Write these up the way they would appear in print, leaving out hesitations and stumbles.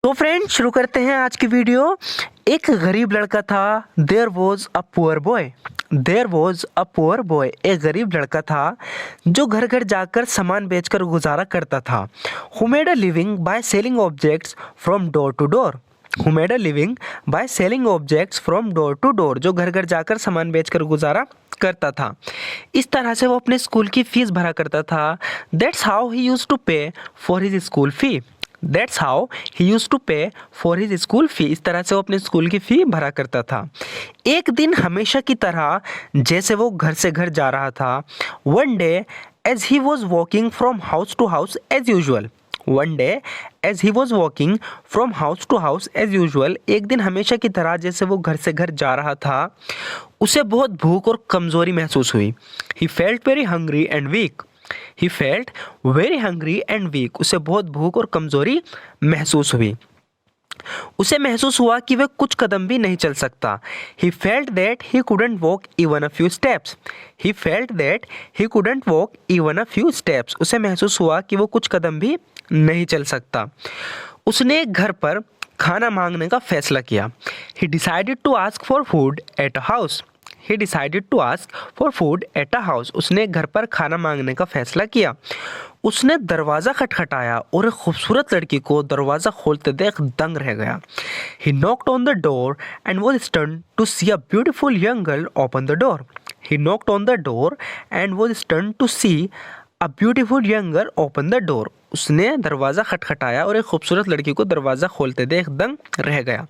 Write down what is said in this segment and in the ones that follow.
तो फ्रेंड्स शुरू करते हैं आज की वीडियो। एक गरीब लड़का था। There was a poor boy. There was a poor boy. एक गरीब लड़का था जो घर घर जाकर सामान बेचकर गुजारा करता था। Who made a living by selling objects from door to door. Who made a living by selling objects from door to door. जो घर घर जाकर सामान बेचकर गुजारा करता था। इस तरह से वो अपने स्कूल की फीस भरा करता था। That's how he used to pay for his school fee. That's how he used to pay for his school fee। इस तरह से वो अपने स्कूल की फी भरा करता था। एक दिन हमेशा की तरह जैसे वो घर से घर जा रहा था। One day as he was walking from house to house as usual। One day as he was walking from house to house as usual। एक दिन हमेशा की तरह जैसे वो घर से घर जा रहा था, उसे बहुत भूख और कमजोरी महसूस हुई। He felt very hungry and weak। He felt very hungry and weak। उसे बहुत भूख और कमजोरी महसूस हुई। उसे महसूस हुआ कि वह कुछ कदम भी नहीं चल सकता। He felt that he couldn't walk even a few steps। He felt that he couldn't walk even a few steps। उसे महसूस हुआ कि वो कुछ कदम भी नहीं चल सकता। उसने घर पर खाना मांगने का फैसला किया। He decided to ask for food at a house। He decided to ask for food at a house। उसने घर पर खाना मांगने का फैसला किया। उसने दरवाज़ा खटखटाया और एक खूबसूरत लड़की को दरवाज़ा खोलते देख दंग रह गया। He knocked on the door and was stunned to see a beautiful young girl open the door। He knocked on the door and was stunned to see a beautiful young girl open the door। उसने दरवाज़ा खटखटाया और एक खूबसूरत लड़की को दरवाज़ा खोलते देख दंग रह गया।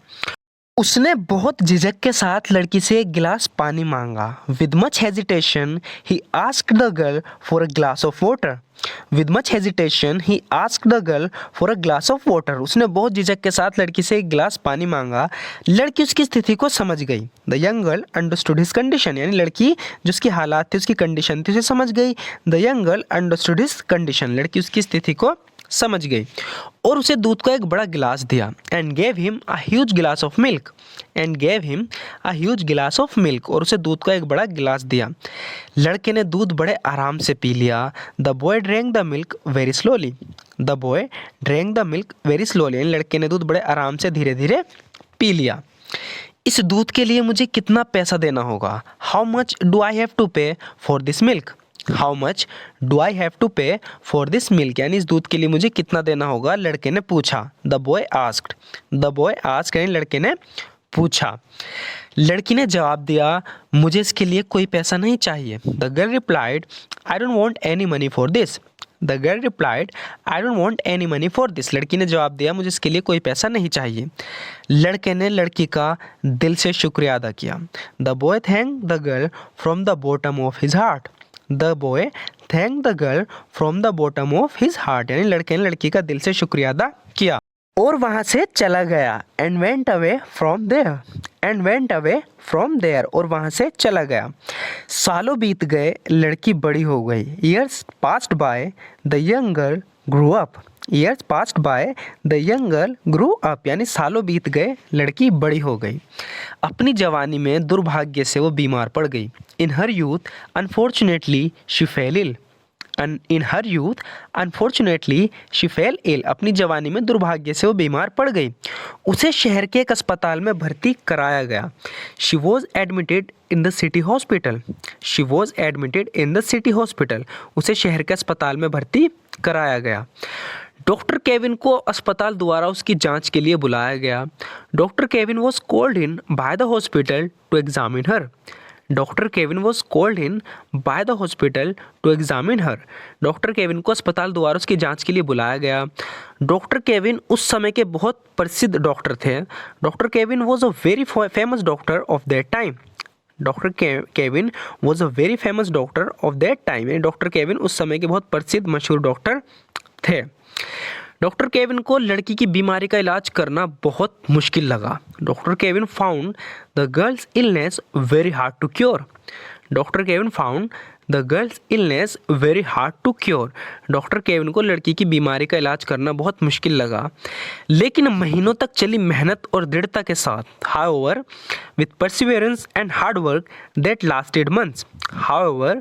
उसने बहुत झिझक के साथ लड़की से एक गिलास पानी मांगा। With much hesitation he asked the girl for a glass of water. With much hesitation he asked the girl for a glass of water. उसने बहुत झिझक के साथ लड़की से एक गिलास पानी मांगा। लड़की उसकी स्थिति को समझ गई। The young girl understood his condition. यानी लड़की जो उसकी हालात थी, उसकी कंडीशन थी, उसे समझ गई। The young girl understood his condition. लड़की उसकी स्थिति को समझ गई और उसे दूध का एक बड़ा गिलास दिया। And gave him a huge glass of milk. And gave him a huge glass of milk. और उसे दूध का एक बड़ा गिलास दिया। लड़के ने दूध बड़े आराम से पी लिया। The boy drank the milk very slowly. The boy drank the milk very slowly. लड़के ने दूध बड़े आराम से धीरे धीरे पी लिया। इस दूध के लिए मुझे कितना पैसा देना होगा? How much do I have to pay for this milk. How much do I have to pay for this milk. यानी इस दूध के लिए मुझे कितना देना होगा? लड़के ने पूछा। The boy asked. The boy asked यानी लड़के ने पूछा। लड़की ने जवाब दिया, मुझे इसके लिए कोई पैसा नहीं चाहिए। The girl replied, I don't want any money for this. The girl replied, I don't want any money for this. लड़की ने जवाब दिया, मुझे इसके लिए कोई पैसा नहीं चाहिए। लड़के ने लड़की का दिल से शुक्रिया अदा किया। The boy thank the girl from the bottom of his heart. The boy thank the girl from the bottom of his heart. यानी लड़के ने लड़की का दिल से शुक्रिया अदा किया और वहां से चला गया। And went away from there. And went away from there. और वहां से चला गया। सालों बीत गए, लड़की बड़ी हो गई। Years passed by, the young girl grew up. Years passed by, the young girl grew up. यानी सालों बीत गए, लड़की बड़ी हो गई। अपनी जवानी में दुर्भाग्य से वो बीमार पड़ गई। In her youth unfortunately she fell ill. In her youth unfortunately she fell ill. अपनी जवानी में दुर्भाग्य से वो बीमार पड़ गई। उसे शहर के एक अस्पताल में भर्ती कराया गया। She was admitted in the city hospital. She was admitted in the city hospital. उसे शहर के अस्पताल में भर्ती कराया गया। डॉक्टर केविन को अस्पताल द्वारा उसकी जांच के लिए बुलाया गया। Doctor Kevin was called in by the hospital to examine her. Doctor Kevin was called in by the hospital to examine her. Doctor Kevin को अस्पताल द्वारा उसकी जांच के लिए बुलाया गया। डॉक्टर केविन उस समय के बहुत प्रसिद्ध डॉक्टर थे। Doctor Kevin was a very famous doctor of that time. Doctor Kevin was a very famous doctor of that time. Doctor Kevin उस समय के बहुत प्रसिद्ध मशहूर डॉक्टर थे। डॉक्टर केविन को लड़की की बीमारी का इलाज करना बहुत मुश्किल लगा। Doctor Kevin found the girl's illness very hard to cure. Doctor Kevin found the girl's illness very hard to cure. Doctor Kevin को लड़की की बीमारी का इलाज करना बहुत मुश्किल लगा, लेकिन महीनों तक चली मेहनत और दृढ़ता के साथ, however with perseverance and hard work that lasted months. However,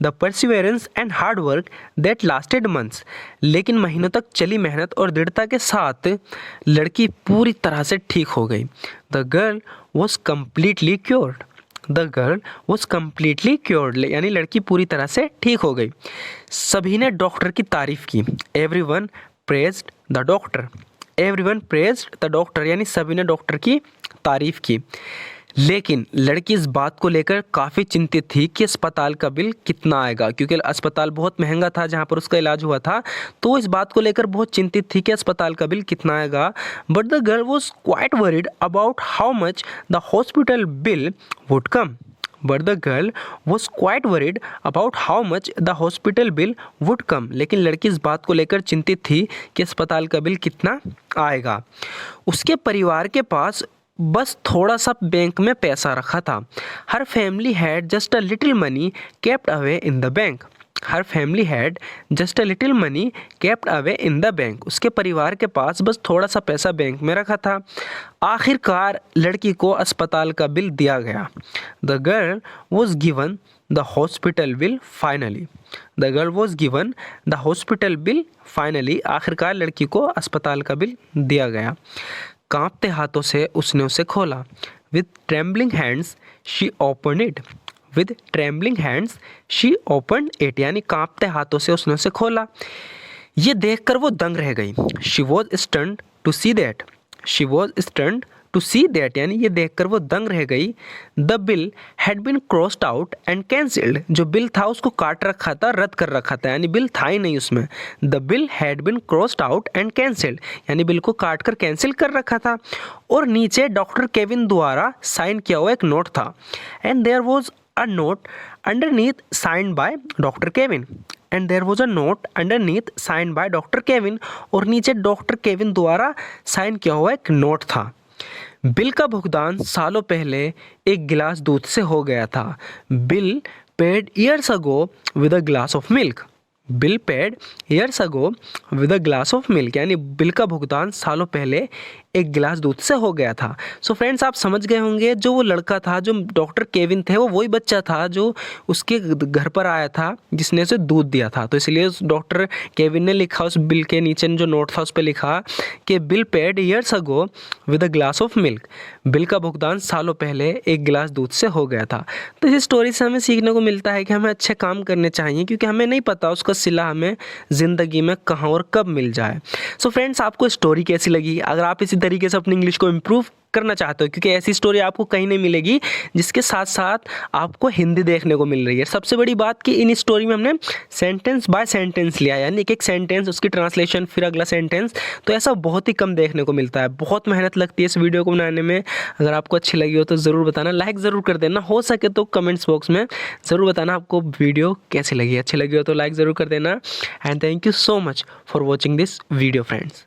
the perseverance and hard work that lasted months. लेकिन महीनों तक चली मेहनत और दृढ़ता के साथ लड़की पूरी तरह से ठीक हो गई. The girl was completely cured. The girl was completely cured, यानी लड़की पूरी तरह से ठीक हो गई. सभी ने डॉक्टर की तारीफ की. Every one praised the doctor. Every one praised the doctor, यानी सभी ने डॉक्टर की तारीफ की. लेकिन लड़की इस बात को लेकर काफ़ी चिंतित थी कि अस्पताल का बिल कितना आएगा, क्योंकि अस्पताल बहुत महंगा था जहाँ पर उसका इलाज हुआ था. तो इस बात को लेकर बहुत चिंतित थी कि अस्पताल का बिल कितना आएगा. But the girl was quite worried about how much the hospital bill would come. But the girl was quite worried about how much the hospital bill would come. लेकिन लड़की इस बात को लेकर चिंतित थी कि अस्पताल का बिल कितना आएगा. उसके परिवार के पास बस थोड़ा सा बैंक में पैसा रखा था. Her family had just a little money kept away in the bank. Her family had just a little money kept away in the bank. उसके परिवार के पास बस थोड़ा सा पैसा बैंक में रखा था. आखिरकार लड़की को अस्पताल का बिल दिया गया. The girl was given the hospital bill finally. The girl was given the hospital bill finally. आखिरकार लड़की को अस्पताल का बिल दिया गया. कांपते हाथों से उसने उसे खोला. With trembling hands she open it. With trembling hands she open it, यानी कांपते हाथों से उसने उसे खोला. ये देखकर वो दंग रह गई. She was stunned to see that. She was stunned to see that, यानी ये देखकर वो दंग रह गई. The bill had been crossed out and cancelled. जो बिल था उसको काट रखा था, रद्द कर रखा था, यानी बिल था ही नहीं उसमें. The bill had been crossed out and cancelled, यानी बिल को काट कर कैंसिल कर रखा था. और नीचे डॉक्टर केविन द्वारा साइन किया हुआ एक नोट था. And there was a note underneath signed by Dr. Kevin. And there was a note underneath signed by Dr. Kevin. और नीचे डॉक्टर केविन द्वारा साइन किया हुआ एक नोट था. बिल का भुगतान सालों पहले एक गिलास दूध से हो गया था. Bill paid years ago with a glass of milk. Bill paid years ago with a glass of milk, यानी बिल का भुगतान सालों पहले एक गिलास दूध से हो गया था. सो फ्रेंड्स, आप समझ गए होंगे जो वो लड़का था, जो डॉक्टर केविन थे, वो वही बच्चा था जो उसके घर पर आया था जिसने उसे दूध दिया था. तो इसलिए उस डॉक्टर केविन ने लिखा उस बिल के नीचे जो नोट था उस पर लिखा कि bill paid years ago with a glass of milk. Bill का भुगतान सालों पहले एक गिलास दूध से हो गया था. तो इस स्टोरी से हमें सीखने को मिलता है कि हमें अच्छे काम करने चाहिए, क्योंकि हमें नहीं पता उसका सिला हमें ज़िंदगी में कहाँ और कब मिल जाए. सो फ्रेंड्स, आपको स्टोरी कैसी लगी? अगर आप इसी तरीके से अपनी इंग्लिश को इम्प्रूव करना चाहते हो, क्योंकि ऐसी स्टोरी आपको कहीं नहीं मिलेगी जिसके साथ साथ आपको हिंदी देखने को मिल रही है. सबसे बड़ी बात कि इन स्टोरी में हमने सेंटेंस बाय सेंटेंस लिया, यानी एक एक सेंटेंस उसकी ट्रांसलेशन फिर अगला सेंटेंस. तो ऐसा बहुत ही कम देखने को मिलता है. बहुत मेहनत लगती है इस वीडियो को बनाने में. अगर आपको अच्छी लगी हो तो ज़रूर बताना, लाइक ज़रूर कर देना, हो सके तो कमेंट्स बॉक्स में ज़रूर बताना आपको वीडियो कैसी लगी. अच्छी लगी हो तो लाइक ज़रूर कर देना. And thank you so much for watching this video friends.